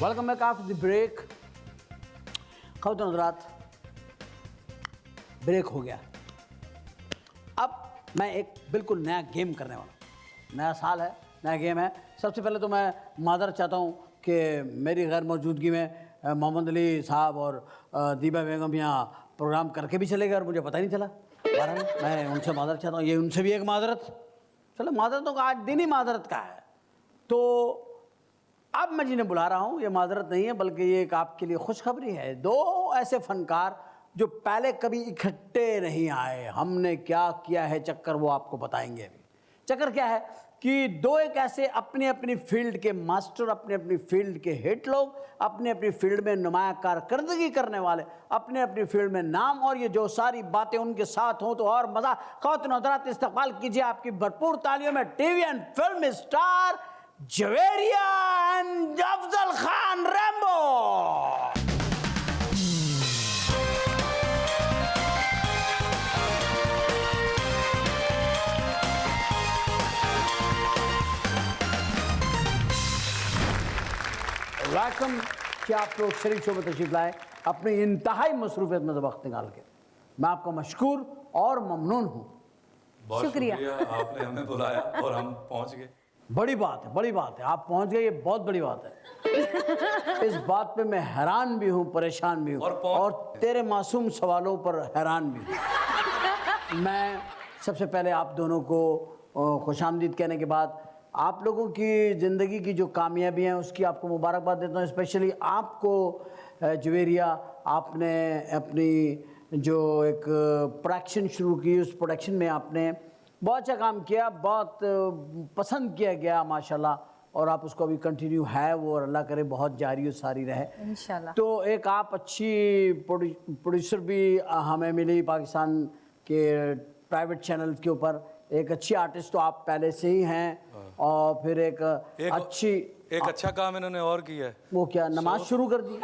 Welcome back after the break. ख़वातीन हज़रात, break हो गया। अब मैं एक बिल्कुल नया गेम करने वाला हूँ। नया साल है, नया गेम है। सबसे पहले तो मैं मादरत चाहता हूँ कि मेरी गैर मौजूदगी में मोहम्मद अली साहब और दीबा बेगम यहाँ प्रोग्राम करके भी चले गए और मुझे पता ही नहीं चला। बहरहाल मैं उनसे मादरत चाहता हूँ, ये उनसे भी एक मादरत। चलो, मादरतों का आज दिन ही मादरत का है। तो अब मैं जिन्हें बुला रहा हूँ, ये मादरत नहीं है बल्कि ये एक आपके लिए खुशखबरी है। दो ऐसे फनकार जो पहले कभी इकट्ठे नहीं आए, हमने क्या किया है चक्कर वो आपको बताएंगे। अभी चक्कर क्या है कि दो एक ऐसे अपनी अपनी फील्ड के मास्टर, अपनी अपनी फील्ड के हिट लोग, अपनी अपनी फील्ड में नुमाया कारकर्दगी करने वाले, अपने अपनी फील्ड में नाम, और ये जो सारी बातें उनके साथ हों तो और मज़ा। ख़वातीन हज़रात, इस्तक़बाल कीजिए आपकी भरपूर तालियों में TV and film star Javeria and Afzal Khan Rambo. Welcome कि आप लोग शरीफ शो में तशरीफ लाए अपनी इंतहाई मसरूफियत में वक्त निकाल के। मैं आपका मशकूर और ममनून हूँ। बहुत शुक्रिया आपने हमें बुलाया और हम पहुँच गए। बड़ी बात है, बड़ी बात है, आप पहुँच गए, ये बहुत बड़ी बात है। इस बात पे मैं हैरान भी हूँ, परेशान भी हूँ और तेरे मासूम सवालों पर हैरान भी हूँ। मैं सबसे पहले आप दोनों को खुशामदीद कहने के बाद आप लोगों की ज़िंदगी की जो कामयाबी हैं उसकी आपको मुबारकबाद देता हूँ। स्पेशली आपको जवेरिया, आपने अपनी जो एक प्रोडक्शन शुरू की, उस प्रोडक्शन में आपने बहुत अच्छा काम किया, बहुत पसंद किया गया माशाल्लाह, और आप उसको अभी कंटिन्यू है वो, और अल्लाह करे बहुत जारी और सारी रहे इंशाल्लाह। तो एक आप अच्छी प्रोड्यूसर भी हमें मिली पाकिस्तान के प्राइवेट चैनल के ऊपर। एक अच्छी आर्टिस्ट तो आप पहले से ही हैं, और फिर एक अच्छा काम इन्होंने और किया है। वो क्या, नमाज शुरू कर दी,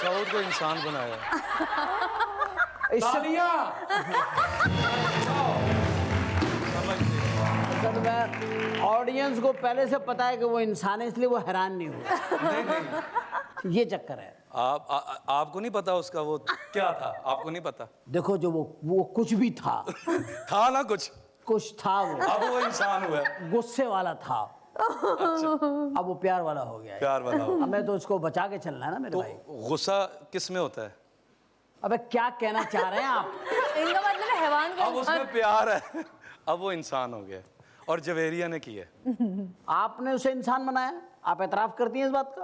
सऊद को इंसान बनाया। मैं ऑडियंस को पहले से पता है कि वो इंसान है, इसलिए वो हैरान नहीं हुआ। नहीं। ये चक्कर है। आपको नहीं पता उसका वो क्या था? आपको नहीं पता? देखो, जो वो कुछ भी था था ना, कुछ था वो। अब वो इंसान हुआ, गुस्से वाला था। अच्छा। अब वो प्यार वाला हो गया है। प्यार वाला हो। हमें तो उसको बचा के चलना है ना मेरे तो भाई। गुस्सा किस में होता है? अबे क्या कहना चाह रहे हैं आप? इनका मतलब है हैवान का। अब उसमें प्यार है, अब वो इंसान हो गया और जवेरिया ने किया। आपने उसे इंसान बनाया, आप एतराफ़ करती हैं इस बात का?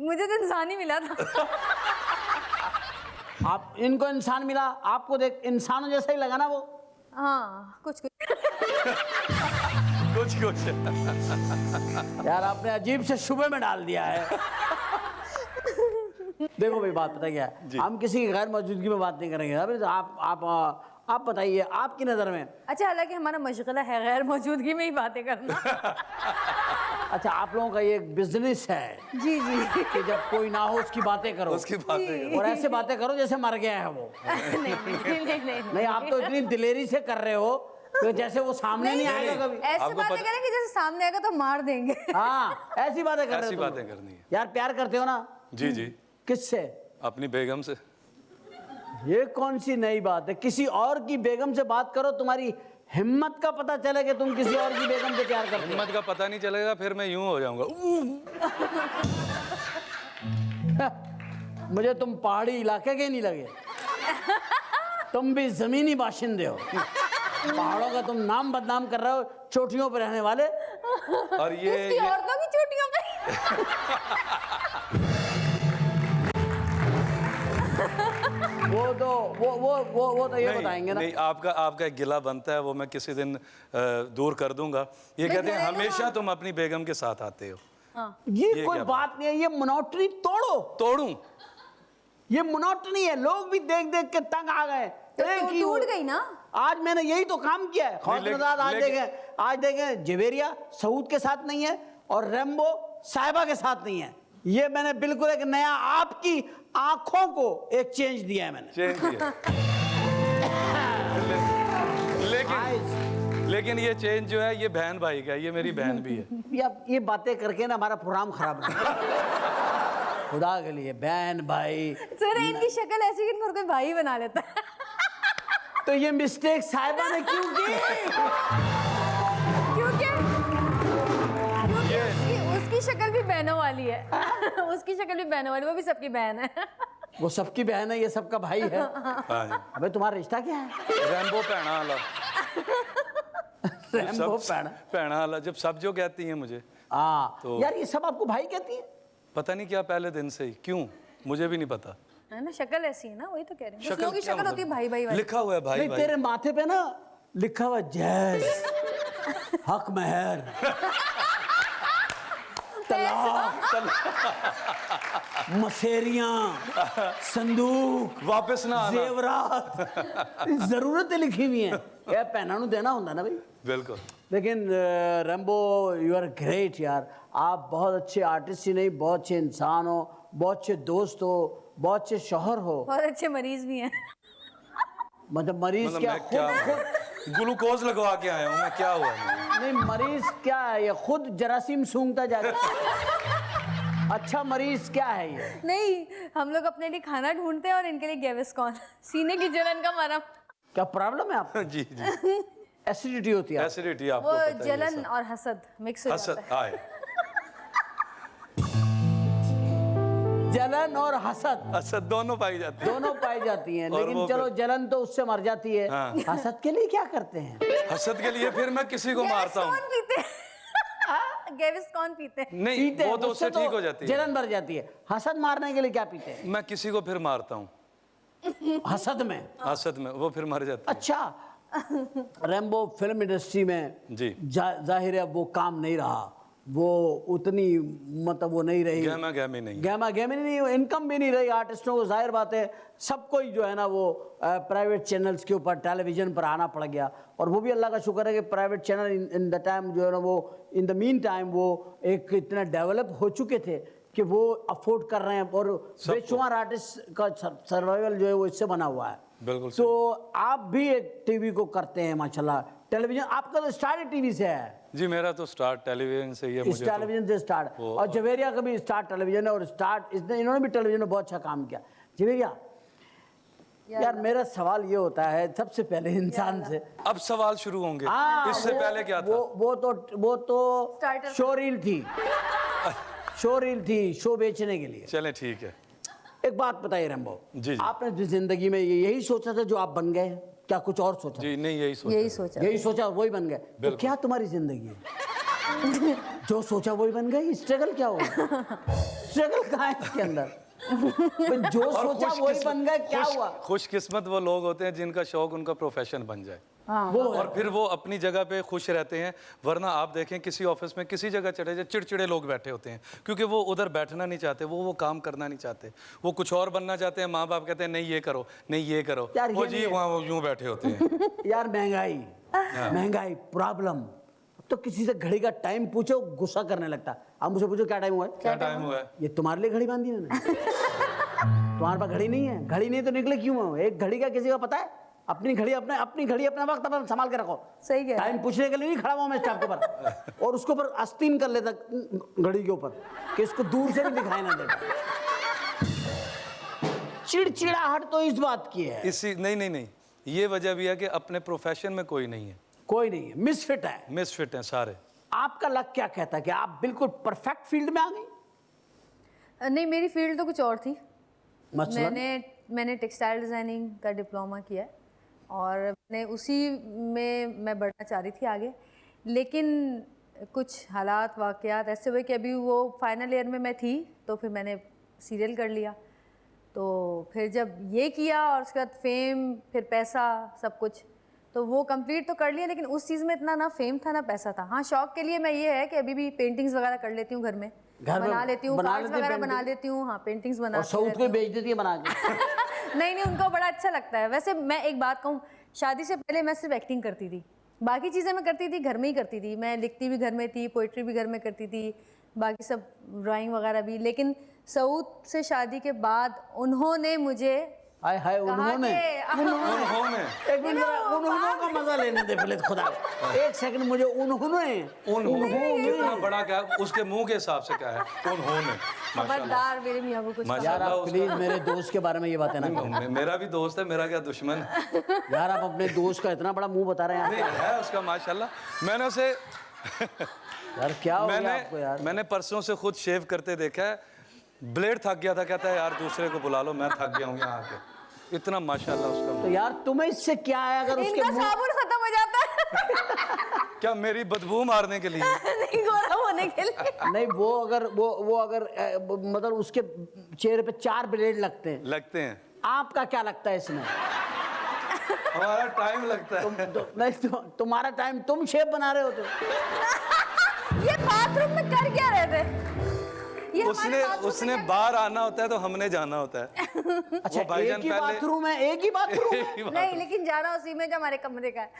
मुझे तो इंसान ही मिला था। आप इनको इंसान मिला, आपको देख इंसानों जैसा ही लगा ना वो? हाँ, कुछ यार आपने अजीब से शुबे में डाल दिया है। देखो भाई, बात पता क्या है, हम किसी की गैर मौजूदगी में बात नहीं करेंगे। अभी आप बताइए, आपकी नज़र में। अच्छा, हालांकि हमारा मशगला है गैर मौजूदगी में ही बातें करना। अच्छा, आप लोगों का ये एक बिजनेस है। जी जी, कि जब कोई ना हो उसकी बातें करो, और ऐसे बातें करो जैसे मर गया है वो। नहीं, आप तो इतनी दिलेरी से कर रहे हो तो जैसे वो सामने नहीं आएगा कभी। ऐसी बातें करें कि जैसे सामने आएगा तो मार देंगे। हाँ, ऐसी बातें कर रहे हो। ऐसी बातें करनी है यार। प्यार करते हो ना? जी जी। किससे? अपनी बेगम से। ये कौन सी नई बात है? किसी और की बेगम से बात करो, तुम्हारी हिम्मत का पता चले कि तुम किसी और की बेगम से प्यार करते हो। हिम्मत का पता नहीं चलेगा, फिर मैं यूं हो जाऊंगा। मुझे तुम पहाड़ी इलाके के नहीं लगे, तुम भी जमीनी बाशिंदे हो। पहाड़ों का तुम नाम बदनाम कर रहे हो, चोटियों पर रहने वाले। और ये औरतों की चोटियों पे। वो तो ये बताएंगे ना। नहीं, आपका एक गिला बनता है, वो मैं किसी दिन दूर कर दूंगा। ये कहते हैं हमेशा तुम अपनी बेगम के साथ आते हो। ये कोई बात नहीं है, ये मोनोटनी तोड़ूं। ये मोनोटनी है, लोग भी देख देख के तंग आ गए। टूट गई ना। आज मैंने यही तो काम किया है। आज देखें जवेरिया सऊद के साथ नहीं है और रैम्बो साहिबा के साथ नहीं है। ये मैंने बिल्कुल एक नया, आपकी आंखों को एक चेंज दिया है मैंने। लेकिन ये चेंज जो है ये बहन भाई का है, ये मेरी बहन भी है। ये बातें करके ना हमारा प्रोग्राम खराब है। खुदा के लिए बहन भाई, सर इनकी शक्ल ऐसी कि इनको कोई भाई बना लेता है। तो ये मिस्टेक साहिबा ने क्यों की? क्योंकि उसकी शक्ल भी बहनों वाली है। उसकी शक्ल भी बहनों वाली, वो भी सबकी बहन है। वो सबकी बहन है, ये सबका भाई है। हाँ जी। अबे तुम्हारा रिश्ता क्या है? रैम्बो भैणा वाला। रैम्बो पैणा। भैणा वाला जब सब जो कहती हैं मुझे, हाँ तो- यार, ये सब आपको भाई कहती है? पता नहीं क्या पहले दिन से ही, क्यों मुझे भी नहीं पता। है ना, शक्ल ऐसी है ना, वही तो कह रहे हैं। कुछ शक्ल लोगों की क्या शक्ल होती है मतलब? भाई भाई वाली। लिखा हुआ है भाई नहीं, भाई। तेरे माथे पे ना लिखा हुआ जैज, हक महर, तलाक, मसेरियां, संदूक, वापस ना आना। जेवरात, जरूरतें लिखी हुई हैं। ये पहना नू देना होता ना भाई। बिल्कुल। लेकिन रैम्बो, यू आर ग्रेट यार। आप बहुत अच्छे आर्टिस्ट ही नहीं, बहुत अच्छे इंसान हो, बहुत अच्छे दोस्त हो, बहुत अच्छे शौहर हो। बहुत अच्छे मरीज भी हैं। मतलब मरीज मतलब क्या, मैं क्या ग्लूकोज लगवा के आया हूँ मैं, क्या हुआ मुझे? नहीं, मरीज क्या है ये, खुद जरासीम सूंघता जा रहा है। अच्छा मरीज क्या है ये? नहीं, हम लोग अपने लिए खाना ढूंढते हैं और इनके लिए गैविस्कॉन, सीने की जलन का मरम। क्या प्रॉब्लम है आपको? जी जी, एसिडिटी होती है? एसिडिटी आपको वो पता ही है जलन सब। और हसद मिक्स हो हसद जाता है। आए, जलन और हसद हसद दोनों पाई जाती है। दोनों पाई जाती हैं, और लेकिन वो चलो जलन तो उससे मर जाती है। हाँ। हसद के लिए क्या करते हैं? हसद के लिए फिर मैं किसी को मारता हूँ। गैविस्कॉन पीते हैं। गैविस्कॉन पीते हैं। नहीं, पीते हैं, वो तो उससे उससे ठीक हो जाती है। जलन मर जाती है। हसद मारने के लिए क्या पीते हैं? मैं किसी को फिर मारता हूँ हसद में? हसद में, वो फिर मर जाती है। अच्छा, रैम्बो फिल्म इंडस्ट्री में जी। जाहिर है वो काम नहीं रहा, वो उतनी मतलब वो नहीं रही, गहमा गहमी नहीं। गहमा गहमी नहीं, इनकम भी नहीं रही आर्टिस्टों को। जाहिर बात है सबको ही जो है ना वो प्राइवेट चैनल्स के ऊपर, टेलीविज़न पर आना पड़ गया। और वो भी अल्लाह का शुक्र है कि private channel in the time जो है ना वो, इन द मीन टाइम वो एक इतना डेवलप हो चुके थे कि वो अफोर्ड कर रहे हैं। और बेशुमार आर्टिस्ट का सर्वाइवल जो है वो इससे बना हुआ है। बिल्कुल। तो आप भी एक टीवी को करते हैं माशाल्लाह, टेलीविज़न आपका तो स्टार्ट टीवी से है। जी, मेरा तो स्टार्ट टेलीविजन से ही है। इस मुझे तो टेलीविजन से स्टार्ट, और जवेरिया का भी स्टार्ट टेलीविजन है, और स्टार्ट इन्होंने भी टेलीविजन में बहुत अच्छा काम किया। जवेरिया यार, मेरा सवाल ये होता है सबसे पहले इंसान से। अब सवाल शुरू होंगे। हाँ, इससे पहले क्या था? वो तो Starter। शोरील थी, शोरील थी शो बेचने के लिए। चलें ठीक है। एक बात बताइए रैम्बो, जी, जी। आपने जो जिंदगी में यही सोचा था जो आप बन गए, क्या कुछ और सोचा? जी नहीं, यही सोचा। यही सोचा। यही सोचा वही बन गए। तो क्या तुम्हारी जिंदगी है? जो सोचा वही बन गई? स्ट्रगल क्या होगा? स्ट्रगल कहाँ है इसके अंदर? जो और सोचा वही बन गए, क्या हुआ? खुशकिस्मत वो लोग होते हैं जिनका शौक उनका प्रोफेशन बन जाए। वो और फिर वो अपनी जगह पे खुश रहते हैं। वरना आप देखें किसी ऑफिस में किसी जगह चले जाए, चिड़चिड़े लोग बैठे होते हैं, क्योंकि वो उधर बैठना नहीं चाहते, वो काम करना नहीं चाहते, वो कुछ और बनना चाहते हैं। माँ बाप कहते हैं नहीं ये करो, नहीं ये करो, यार, वो ये जी नहीं है। वहाँ वो यूं बैठे होते हैं। यार महंगाई, महंगाई प्रॉब्लम। तो किसी से घड़ी का टाइम पूछो गुस्सा करने लगता। अब मुझे पूछो क्या टाइम हुआ है? क्या टाइम हुआ है? ये तुम्हारे लिए घड़ी बांधी मैंने। तुम्हारे पास घड़ी नहीं है? घड़ी नहीं तो निकले क्यों हो? एक घड़ी का किसी का पता है? अपनी घड़ी अपना वक्त अपना संभाल के रखो। सही कह रहे टाइम पूछने के लिए नहीं खड़ा हुआ मैं स्टाफ के ऊपर, और उसके ऊपर आस्तीन कर लेता घड़ी के ऊपर कि इसको दूर से भी दिखाई ना दे। चिड़चिड़ाहट तो इस बात की है। इसी नहीं, ये वजह भी है कि अपने प्रोफेशन में कोई नहीं है, कोई नहीं है, मिसफिट है। मिसफिट हैं सारे। आपका लक क्या कहता है कि आप बिल्कुल परफेक्ट फील्ड में आ गई? नहीं, मेरी फील्ड तो कुछ और थी। मसलन? मैंने टेक्सटाइल डिज़ाइनिंग का डिप्लोमा किया है और मैं उसी में मैं बढ़ना चाह रही थी आगे, लेकिन कुछ हालात वाक़यात ऐसे हुए कि अभी वो फाइनल ईयर में मैं थी, तो फिर मैंने सीरियल कर लिया। तो फिर जब ये किया और उसके बाद फेम, फिर पैसा, सब कुछ, तो वो कंप्लीट तो कर लिया, लेकिन उस चीज़ में इतना ना फेम था ना पैसा था। हाँ, शौक के लिए मैं ये है कि अभी भी पेंटिंग्स वगैरह कर लेती हूँ घर में, बना लेती हूँ, कार्ड्स वगैरह बना लेती हूँ। हाँ, पेंटिंग्स बना, और साउथ को बेच देती है बना के। नहीं, उनको बड़ा अच्छा लगता है। वैसे मैं एक बात कहूँ, शादी से पहले मैं सिर्फ एक्टिंग करती थी, बाकी चीज़ें मैं करती थी घर में ही करती थी। मैं लिखती भी घर में थी, पोइट्री भी घर में करती थी, बाकी सब ड्राइंग वगैरह भी। लेकिन सऊद से शादी के बाद उन्होंने मुझे हाय हाय, कहा उन्होंने कि उन्होंने एक एक मिनट उन्होंने का मजा लेने दे पहले खुदा, एक सेकंड मुझे उन्होंने इतना बड़ा क्या है, उसके मुंह के हिसाब से क्या है उन्होंने। खबरदार मेरे मियाँ को कुछ यार आप प्लीज मेरे दोस्त के बारे में ये बातें ना करें। मेरा भी दोस्त है, मेरा क्या दुश्मन है। यार आप अपने दोस्त का इतना बड़ा मुंह बता रहे हैं नहीं है उसका माशाल्लाह। मैंने उसे यार, क्या हो गया आपको यार? मैंने परसों से खुद शेव करते देखा है, ब्लेड थक गया था, कहता है यार दूसरे को बुला लो, मैं थक गया हूँ यहाँ आके। इतना माशाल्लाह उसका। तो यार तुम्हें इससे क्या है अगर उसके इनका मुंह साबुन खत्म हो जाता है क्या मेरी बदबू मारने के लिए? नहीं, गोरा होने के लिए। नहीं, वो अगर मतलब उसके चेहरे पे 4 ब्लेड लगते लगते हैं। आपका क्या लगता है इसमें? हमारा टाइम लगता है। नहीं तुम्हारा टाइम, तुम शेप बना रहे हो तो। ये बाथरूम में कर क्या रहे थे? ये हमारे बाथरूम उसने में बाहर आना होता है तो हमने जाना होता है। अच्छा, वो भाईजान एक ही पहले- बाथरूम है, एक ही बाथरूम है। नहीं, लेकिन जाना उसी में जो हमारे कमरे का है।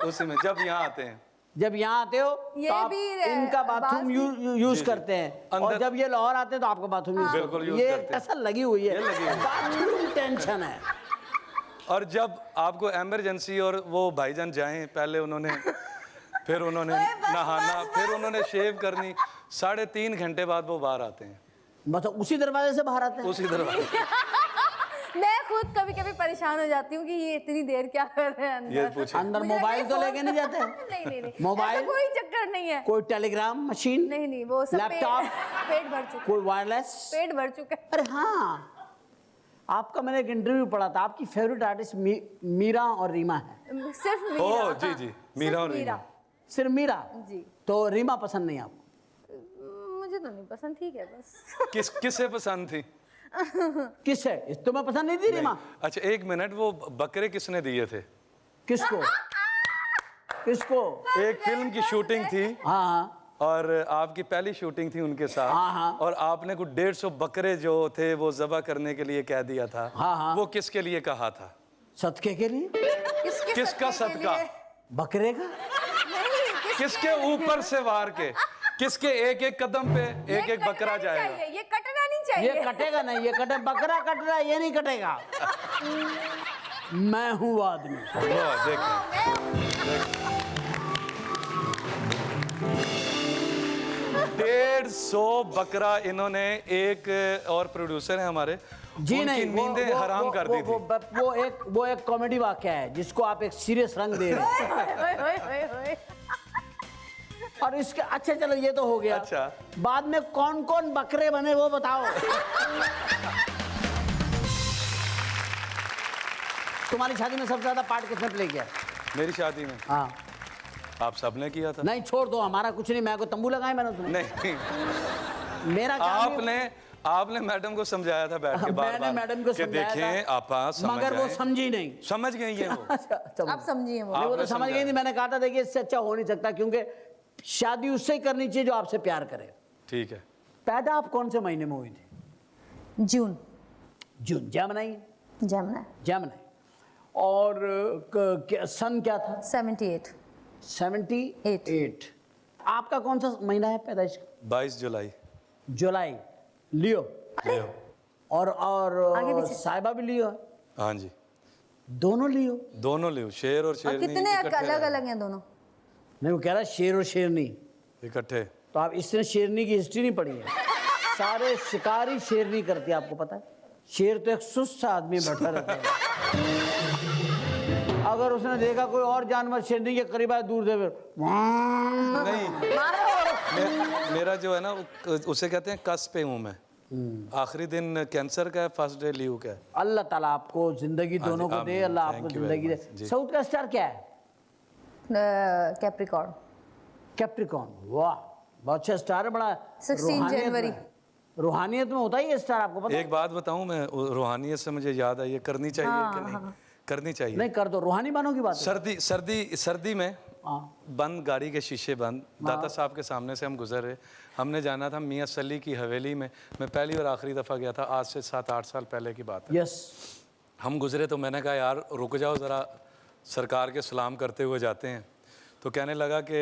उसी में जब यहाँ आते हैं। जब यहाँ आते हो ये तो आप भी इनका बाथरूम यूज जी। करते हैं, और अंदर- जब ये लाहौर आते हैं तो आपका बाथरूम यूज बिल्कुल करते हैं। यूज ये करते हैं। कसर लगी हुई है, ये लगी हुई है। बाथरूम टेंशन है। और जब आपको इमरजेंसी और वो भाईजान जाएं, पहले उन्होंने फिर उन्होंने ओए बस, नहाना, बस, फिर बस। उन्होंने शेव करनी, 3.5 घंटे बाद वो बाहर आते हैं मतलब उसी दरवाजे से बाहर आते हैं। उसी दरवाजे। मैं खुद कभी कभी परेशान हो जाती हूँ कि ये इतनी देर क्या कर रहे हैं ये अंदर। पूछे अंदर मुझे लगता है मोबाइल तो फोन- लेके नहीं जाते? नहीं नहीं नहीं, मोबाइल? ऐसा कोई चक्कर नहीं है। कोई टेलीग्राम मशीन? नहीं नहीं, वो सब लैपटॉप? पेट भर चुका कोई वायरलेस? पेट भर चुका है। अरे हाँ, आपका मैंने एक इंटरव्यू पढ़ा था, आपकी फेवरेट आर्टिस्ट मीरा और रीमा है। सिर्फ मीरा। ओह, जी, जी, सिर्फ मीरा और रीमा। सिर्फ मीरा? जी। तो रीमा पसंद नहीं आपको? मुझे तो नहीं पसंद, ठीक है बस। किसे पसंद थी? किस है? तुम्हें पसंद नहीं थी रीमा? अच्छा, 1 मिनट, वो बकरे किसने दिए थे? किसको? किसको? एक फिल्म की शूटिंग थी हाँ हाँ और आपकी पहली शूटिंग थी उनके साथ। हाँ, हाँ। और आपने कुछ 150 बकरे जो थे वो ज़बह करने के लिए कह दिया था। हाँ, हाँ। वो किसके लिए कहा था? सदके के लिए? किसका सदका? बकरे का? किसके ऊपर से वार के? किसके एक एक कदम पे एक एक बकरा जाएगा? ये कटना नहीं चाहिए। ये कटेगा नहीं, ये कटे, बकरा कट रहा है, ये नहीं कटेगा। मैं हूँ वो आदमी। वो देखिए, 150 बकरा इन्होंने, एक और प्रोड्यूसर है हमारे, जी उनकी नहीं, नींदें हराम कर दी थी। वो एक कॉमेडी वाक्य है जिसको आप एक सीरियस रंग दे रहे हैं। ओए। और इसके अच्छा चलो, ये तो हो गया। अच्छा। बाद में कौन कौन बकरे बने वो बताओ। तुम्हारी शादी में सबसे ज्यादा पार्ट किसने प्ले किया? मेरी शादी में हाँ। आप सबने किया था। नहीं छोड़ दो, हमारा कुछ नहीं, मैं को तंबू लगाए मैंने उसमें। नहीं, मेरा काम आपने मैडम को समझाया था बैठ के बार मैंने बार मैडम को कि समझाया देखें था, आपा समझ मगर वो आए। समझी नहीं। समझ गई है वो। आप समझिए वो। नहीं, वो तो आपने समझ गई नहीं। मैंने कहा था देखिए इससे अच्छा हो नहीं सकता, क्योंकि शादी उससे ही करनी चाहिए जो आपसे प्यार करे। ठीक है। पैदा आप कौन से महीने में हुई थी? जून। जून। जमनाई? जमुना। जमनाई। और सन क्या था? 78। 78। आपका कौन सा महीना है पैदाइश का? 22 जुलाई। जुलाई। लियो। लियो। और आगे पीछे। साहिबा भी लियो है? हाँ जी, दोनों लियो? दोनों लियो, शेर और और शेरनी कितने इकट्ठे अलग रहे। अलग हैं दोनों? नहीं, वो कह रहा है शेर और शेरनी। इकट्ठे। तो आप इसने शेरनी की हिस्ट्री नहीं पढ़ी है? सारे शिकारी शेरनी करती है, आपको पता है? शेर तो एक सुस्त सा आदमी बैठा रहता है। अगर उसने देखा कोई और जानवर शेरनी के करीब आए, दूर से फिर नहीं, मेरा जो है ना उसे कहते हैं कस पे हूँ मैं। आखिरी दिन कैंसर का है, फर्स्ट डे लीव का है। अल्लाह ताला आपको जिंदगी दोनों को दे, आमीन। अल्लाह Thank आपको you very जिंदगी दे। much। जी। साउथ का स्टार क्या है? कैप्रिकॉर्न। कैप्रिकॉर्न। वाह, बहुत अच्छा स्टार है, बड़ा 16 रूहानियत जनवरी। में- रूहानियत में होता ही है स्टार, आपको पता है? एक बात बताऊं मैं, रूहानियत से मुझे याद आई, ये करनी चाहिए कि नहीं? करनी चाहिए। नहीं कर दो, रूहानी बानों की बात है। सर्दी में हाँ। बंद, गाड़ी के शीशे बंद, दाता साहब के सामने से हम गुजर रहे, हमने जाना था मियाँ सली की हवेली में। मैं पहली और आखिरी दफ़ा गया था, आज से 7-8 साल पहले की बात है। यस। हम गुजरे तो मैंने कहा यार रुक जाओ ज़रा, सरकार के सलाम करते हुए जाते हैं। तो कहने लगा कि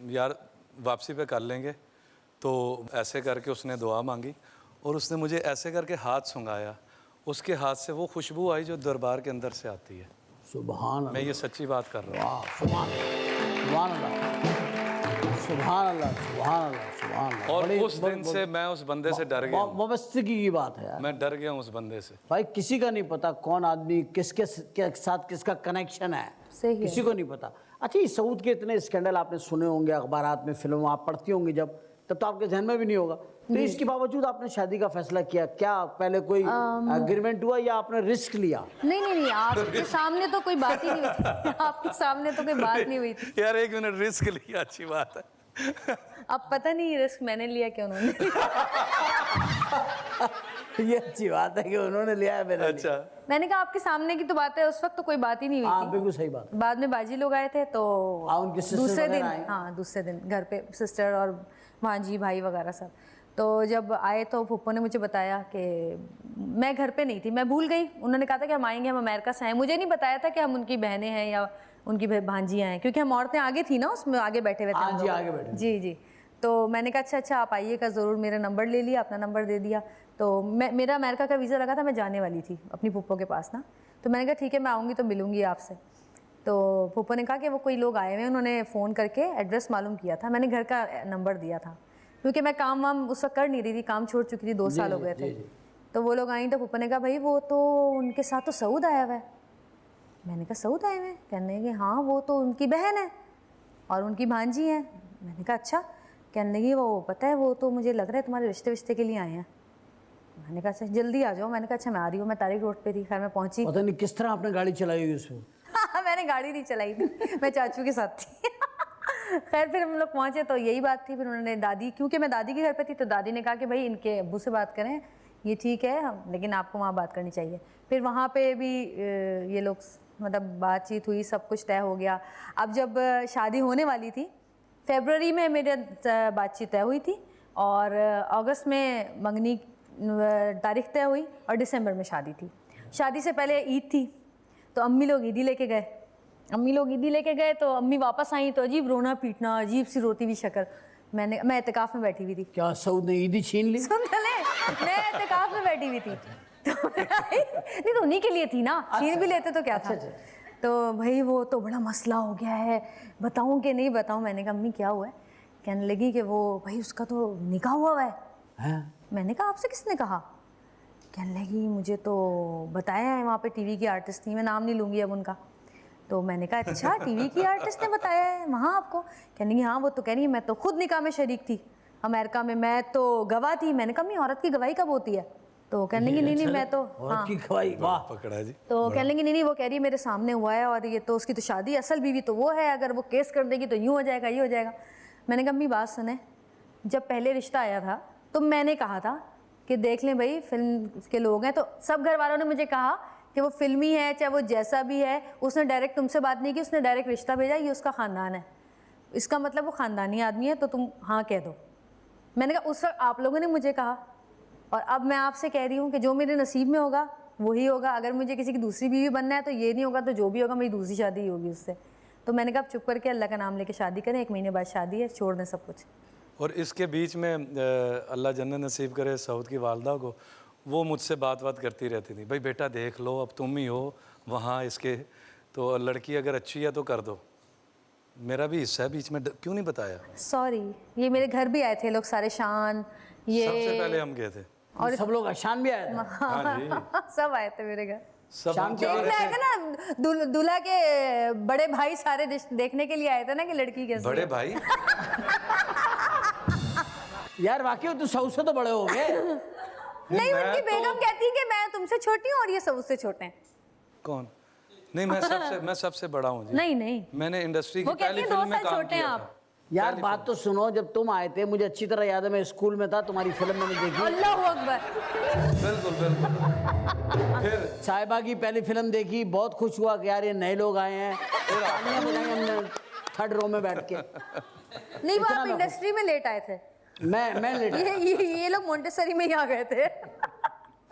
यार वापसी पे कर लेंगे। तो ऐसे करके उसने दुआ मांगी और उसने मुझे ऐसे करके हाथ सुंघाया, उसके हाथ से वो खुशबू आई जो दरबार के अंदर से आती है। सुभान मैं ये सच्ची बात कर रहा हूँ। वाह, सुभान सुभान अल्लाह, सुभान अल्लाह, सुभान अल्लाह, सुभान अल्लाह। और बड़ी- उस दिन से मैं उस बंदे से डर गया हूँ। वाबस्तगी की बात है यार। मैं डर गया हूँ उस बंदे से। भाई किसी का नहीं पता कौन आदमी किसके के साथ किसका कनेक्शन है, सही है। किसी को नहीं पता। अच्छा, ये सऊद के इतने स्कैंडल आपने सुने होंगे, अखबारात में, फिल्मों आप पढ़ती होंगी जब, तब तो आपके जहन में भी नहीं होगा। तो इसके बावजूद आपने शादी का फैसला किया, क्या पहले कोई एग्रीमेंट हुआ या आपने रिस्क लिया? नहीं, आपके सामने तो कोई बात ही नहीं हुई थी। आपके सामने तो कोई बात नहीं हुई थी। यार 1 मिनट रिस्क लिया, अच्छी बात है। अब पता नहीं रिस्क मैंने लिया कि उन्होंने ये अच्छी बात है कि उन्होंने लिया है मेरे लिए। अच्छा, मैंने कहा आपके सामने की तो बात है, उस वक्त तो कोई बात ही नहीं हुई हाँ थी। बिल्कुल सही बात है। बाद में बाजी लोग आए थे तो उनके sisters दूसरे दिन, वगैरह आए? हाँ दूसरे दिन घर पे सिस्टर और भांजी भाई वगैरह सब। तो जब आए तो फूफो ने मुझे बताया कि मैं घर पे नहीं थी, मैं भूल गई। उन्होंने कहा था कि हम आएंगे, हम अमेरिका से आए। मुझे नहीं बताया था कि हम उनकी बहनें हैं या उनकी भांजियाँ हैं, क्योंकि हम औरतें आगे थी ना, उसमें आगे बैठे हुए थे हाँ हम जी, लोग। आगे बैठे। जी। तो मैंने कहा अच्छा आप आइएगा ज़रूर। मेरा नंबर ले लिया, अपना नंबर दे दिया। तो मेरा अमेरिका का वीज़ा लगा था, मैं जाने वाली थी अपनी फूफो के पास ना। तो मैंने कहा ठीक है मैं आऊँगी तो मिलूँगी आपसे। तो फूफो ने कहा कि वो कोई लोग आए हुए हैं, उन्होंने फ़ोन करके एड्रेस मालूम किया था। मैंने घर का नंबर दिया था क्योंकि मैं काम वाम उस वक्त कर नहीं रही थी, काम छोड़ चुकी थी, 2 साल हो गए थे। तो वो लोग आई तो फूफो ने कहा भाई वो तो उनके साथ तो सऊद आया हुआ है। मैंने कहा सऊद आए हुए हैं? कहने लगे हाँ वो तो उनकी बहन है और उनकी भांजी हैं। मैंने कहा अच्छा। कहने लगी वो पता है वो तो मुझे लग रहा है तुम्हारे रिश्ते के लिए आए हैं। मैंने कहा अच्छा जल्दी आ जाओ। मैंने कहा अच्छा मैं आ रही हूँ। मैं तारिक रोड पे थी, खैर मैं पहुँची। पता नहीं किस तरह आपने गाड़ी चलाई हुई उसमें। मैंने गाड़ी नहीं चलाई थी, मैं चाचू के साथ थी। खैर फिर हम लोग पहुँचे तो यही बात थी। फिर उन्होंने दादी, क्योंकि मैं दादी के घर पे थी, तो दादी ने कहा कि भाई इनके अब्बू से बात करें, ये ठीक है हम, लेकिन आपको वहाँ बात करनी चाहिए। फिर वहाँ पे भी ये लोग मतलब बातचीत हुई, सब कुछ तय हो गया। अब जब शादी होने वाली थी, फरवरी में मेरे बातचीत तय हुई थी और अगस्त में मंगनी तारीख तय हुई और दिसंबर में शादी थी। शादी से पहले ईद थी तो अम्मी लोग ईदी लेके गए। तो अम्मी वापस आई तो अजीब रोना पीटना, अजीब सी रोती हुई शक्ल। मैं एतकाफ़ में बैठी हुई थी। क्या सऊद ने ईदी छीन ली? सुन ले, मैं एतकाफ़ में बैठी हुई थी तो नहीं तो उन्हीं के लिए थी ना, छीन भी लेते तो क्या था। तो भाई वो तो बड़ा मसला हो गया है, बताऊं कि नहीं बताऊं। मैंने कहा अम्मी क्या हुआ है? कहने लगी कि वो भाई उसका तो निकाह हुआ है। हैं? मैंने कहा आपसे किसने कहा? कहने लगी मुझे तो बताया है, वहाँ पे टीवी की आर्टिस्ट थी, मैं नाम नहीं लूँगी अब उनका। तो मैंने कहा अच्छा टीवी की आर्टिस्ट ने बताया है वहाँ आपको? कहने लगी हाँ वो तो कह रही है मैं तो खुद निकाह में शरीक थी अमेरिका में, मैं तो गवाह थी। मैंने कहा अम्मी औरत की गवाही कब होती है? तो कहने लगी नहीं मैं तो औरत की गवाही, वाह। पकड़ा जी। तो कहने लगी नहीं वो कह रही है मेरे सामने हुआ है और ये तो उसकी तो शादी, असल बीवी तो वो है, अगर वो केस कर देगी तो यूँ हो जाएगा ये हो जाएगा। मैंने कहा अम्मी बात सुने, जब पहले रिश्ता आया था तो मैंने कहा था कि देख लें भाई फिल्म के लोग हैं। तो सब घर वालों ने मुझे कहा कि वो फिल्मी है, चाहे वो जैसा भी है, उसने डायरेक्ट तुमसे बात नहीं की, उसने डायरेक्ट रिश्ता भेजा, ये उसका ख़ानदान है, इसका मतलब वो ख़ानदानी आदमी है, तो तुम हाँ कह दो। मैंने कहा उस वक्त आप लोगों ने मुझे कहा और अब मैं आपसे कह रही हूँ कि जो मेरे नसीब में होगा वही होगा। अगर मुझे किसी की दूसरी बीवी बनना है तो ये नहीं होगा, तो जो भी होगा मेरी दूसरी शादी ही होगी उससे। तो मैंने कहा अब चुप करके अल्लाह का नाम लेके शादी करें, 1 महीने बाद शादी है, छोड़ दें सब कुछ। और इसके बीच में अल्लाह जन्नत नसीब करे सऊद की वालदा को, वो मुझसे बात करती रहती थी, भाई बेटा देख लो अब तुम ही हो वहाँ इसके, तो लड़की अगर अच्छी है तो कर दो। मेरा भी हिस्सा है बीच में, क्यों नहीं बताया? सॉरी, ये मेरे घर भी आए थे लोग सारे, शान ये सबसे पहले हम गए थे और सब लोग आशान भी आए थे। हाँ जी, सब आए थे मेरे घर। सब शाम हम के चाह देखने रहे आए थे ना, दूल्हा के बड़े भाई सारे देखने के लिए आए थे ना कि लड़की कैसी बड़े है। भाई यार वाकई तो सऊद से तो बड़े हो गए। नहीं मैं उनकी तो- बेगम कहती है कि मैं तुमसे छोटी हूँ और ये सब उससे छोटे हैं। कौन? नहीं मैं सबसे बड़ा हूँ जी। नहीं मैंने इंडस्ट्री की वो कहती पहली है फिल्म 2 में साल काम छोटे हैं किया आप। था। यार बात तो सुनो, जब तुम आए थे मुझे अच्छी तरह याद है, मैं स्कूल में था, तुम्हारी फिल्म मैंने देखी। अल्लाहू अकबर। बिल्कुल फिर साहिबा की पहली फिल्म देखी, बहुत खुश हुआ कि यार ये नए लोग आए हैं, तालियां बजाई हमने 3rd रो में बैठ के। नहीं वो इतना आप ना इंडस्ट्री में लेट आए थे, मैं लेटा। ये लोग मोंटेसरी में ही आ गए थे।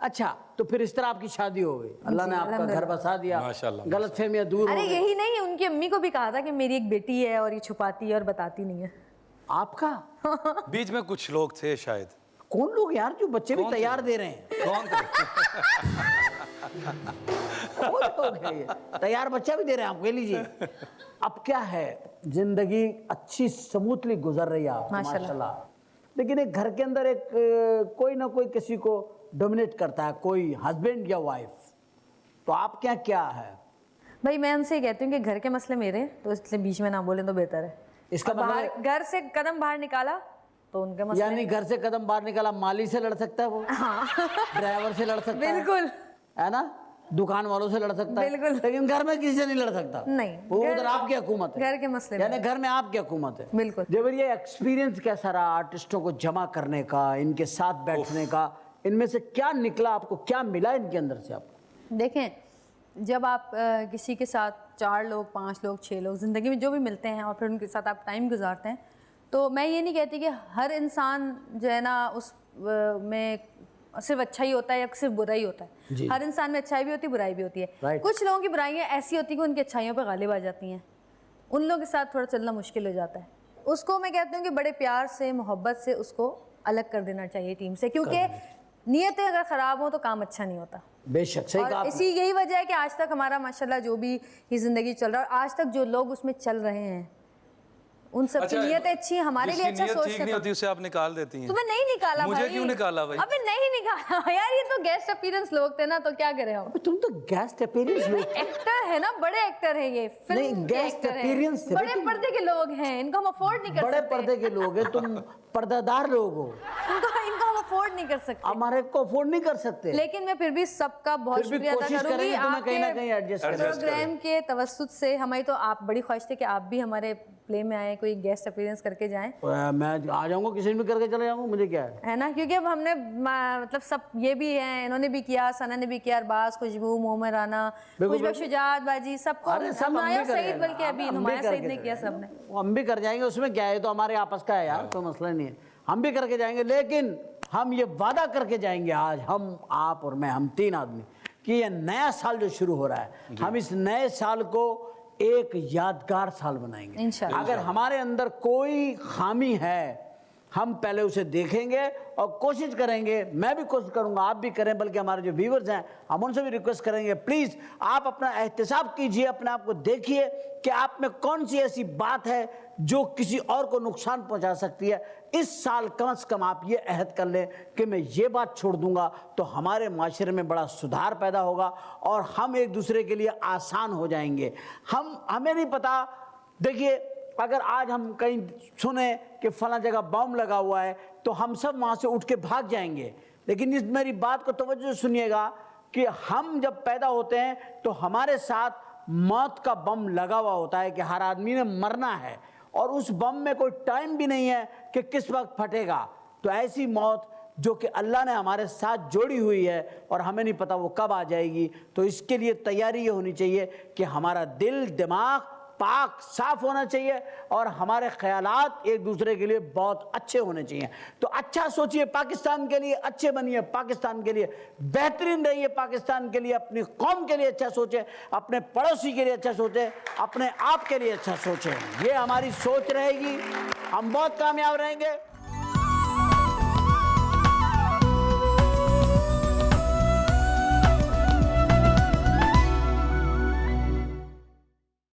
अच्छा, तो फिर इस तरह आपकी शादी हो गई, अल्लाह ने आपका घर बसा दिया, माशाल्लाह, गलत फहमियाँ दूर हो अरे गई। यही नहीं, उनकी अम्मी को भी कहा था कि मेरी एक बेटी है और ये छुपाती है और बताती नहीं है। आपका बीच में कुछ लोग थे शायद। कौन लोग यार जो बच्चे भी कौन तैयार थे? दे रहे हैं? कौन थे? खुद हो गए ये। तैयार बच्चा भी दे रहे हैं आपको, लीजिए। अब क्या है, जिंदगी अच्छी स्मूथली गुजर रही है आपकी, माशाल्लाह। लेकिन एक घर के अंदर एक कोई ना कोई किसी को डोमिनेट करता है, कोई हस्बैंड या वाइफ। तो आप क्या है? भाई मैं उनसे कहती हूँ कि घर के मसले मेरे हैं, तो इसलिए बीच में ना बोले तो बेहतर है। इसका मतलब घर से कदम बाहर निकाला तो उनके मसले। यानी घर से कदम बाहर निकाला, माली से लड़ सकता है वो, ड्राइवर से लड़ सकता है, बिल्कुल, है ना, दुकान वालों से लड़ सकता है, बिल्कुल। लेकिन घर में किसी से नहीं लड़ सकता। नहीं, वो उधर आपकी हुकूमत है, घर के मसले यानी घर में आपकी हुकूमत है। बिल्कुल। जब ये एक्सपीरियंस कैसा रहा आर्टिस्टों को जमा करने का, इनके साथ बैठने का, इनमें से क्या निकला आपको, क्या मिला इनके अंदर से आपको? देखें, जब आप किसी के साथ 4 लोग 5 लोग 6 लोग ज़िंदगी में जो भी मिलते हैं और फिर उनके साथ आप टाइम गुजारते हैं, तो मैं ये नहीं कहती कि हर इंसान जो है ना उस में सिर्फ अच्छा ही होता है या सिर्फ बुरा ही होता है। हर इंसान में अच्छाई भी होती है, बुराई भी होती है। कुछ लोगों की बुराइयाँ ऐसी होती हैं कि उनकी अच्छाइयों पर गालिब आ जाती हैं, उन लोगों के साथ थोड़ा चलना मुश्किल हो जाता है। उसको मैं कहती हूँ कि बड़े प्यार से, मोहब्बत से उसको अलग कर देना चाहिए टीम से, क्योंकि नीयतें अगर ख़राब हो तो काम अच्छा नहीं होता। बेशक सही कहा। इसी यही वजह है कि आज तक हमारा माशाल्लाह जो भी ये ज़िंदगी चल रहा है, और आज तक जो लोग उसमें चल रहे हैं उन सब की नीयतें अच्छी, हमारे लिए अच्छा सोचते ठीक नहीं होती उसे आप निकाल देती हैं। तुम्हें नहीं निकाला मुझे भाई। क्यों निकाला भाई? अबे नहीं निकाला यार, ये तो गेस्ट अपीयरेंस लोग थे ना, तो क्या करें हम। तुम तो गेस्ट अपीयरेंस लोग, एक्टर है ना, बड़े एक्टर है ये, फिल्म नहीं, के गेस्ट एक्टर हैं, अपीयरेंस थे, बड़े लेकिन- पर्दे के लोग हैं, इनको हम अफोर्ड नहीं कर बड़े सकते। पर्दे के लोग हैं, तुम पर्दादार लोग हो, इनको हम अफोर्ड नहीं कर सकते। हमारे को अफोर्ड नहीं कर सकते। लेकिन मैं फिर भी सबका बहुत फिर भी शुक्रिया अदा कोशिश करूंगी करेंगे तुम्हें कहीं ना कहीं आपके एडजस्ट करने। प्रोग्राम के तवस्सुत से। हमारी तो आप बड़ी ख्वाहिश थी कि आप भी हमारे प्ले में आए, कोई गेस्ट अपीयरेंस करके जाएं। मैं आ जाऊंगा, किसी भी करके चले जाऊंगा, मुझे क्या है है ना, क्योंकि अब हमने मतलब सब ये भी हैं, इन्होंने भी किया, सना ने भी किया, अरबाज, खुशबू, मोहम्मद राना, खुशबू, शुजात बाजी, सबको अरे सब हम भी हमाया करेंगे। सईद, बल्कि अभी हम भी नुमाया सईद करके ने किया चलेंगे। सबने। वो हम भी कर जाएंगे, उसमें क्या है, तो हमारे आपस का है यार, कोई मसला नहीं है, हम भी करके जाएंगे। लेकिन हम ये वादा करके जाएंगे आज, हम, आप और मैं, हम 3 आदमी, कि ये नया साल जो शुरू हो रहा है, हम इस नए साल को एक यादगार साल बनाएंगे। इंशाल्लाह। अगर हमारे अंदर कोई खामी है, हम पहले उसे देखेंगे और कोशिश करेंगे, मैं भी कोशिश करूंगा, आप भी करें, बल्कि हमारे जो व्यूवर्स हैं हम उनसे भी रिक्वेस्ट करेंगे, प्लीज़ आप अपना एहतिसाब कीजिए, अपने आप को देखिए कि आप में कौन सी ऐसी बात है जो किसी और को नुकसान पहुंचा सकती है। इस साल कम से कम आप ये अहद कर लें कि मैं ये बात छोड़ दूंगा तो हमारे माशरे में बड़ा सुधार पैदा होगा और हम एक दूसरे के लिए आसान हो जाएंगे। हमें नहीं पता, देखिए अगर आज हम कहीं सुने कि फला जगह बम लगा हुआ है तो हम सब वहाँ से उठ के भाग जाएंगे, लेकिन इस मेरी बात को तवज्जो सुनिएगा कि हम जब पैदा होते हैं तो हमारे साथ मौत का बम लगा हुआ होता है कि हर आदमी ने मरना है, और उस बम में कोई टाइम भी नहीं है कि किस वक्त फटेगा। तो ऐसी मौत जो कि अल्लाह ने हमारे साथ जोड़ी हुई है और हमें नहीं पता वो कब आ जाएगी, तो इसके लिए तैयारी ये होनी चाहिए कि हमारा दिल दिमाग पाक साफ होना चाहिए और हमारे ख्यालात एक दूसरे के लिए बहुत अच्छे होने चाहिए। तो अच्छा सोचिए पाकिस्तान के लिए, अच्छे बनिए पाकिस्तान के लिए, बेहतरीन रहिए पाकिस्तान के लिए, अपनी कौम के लिए अच्छा सोचें, अपने पड़ोसी के लिए अच्छा सोचें, अपने आप के लिए अच्छा सोचें। ये हमारी सोच रहेगी, हम बहुत कामयाब रहेंगे।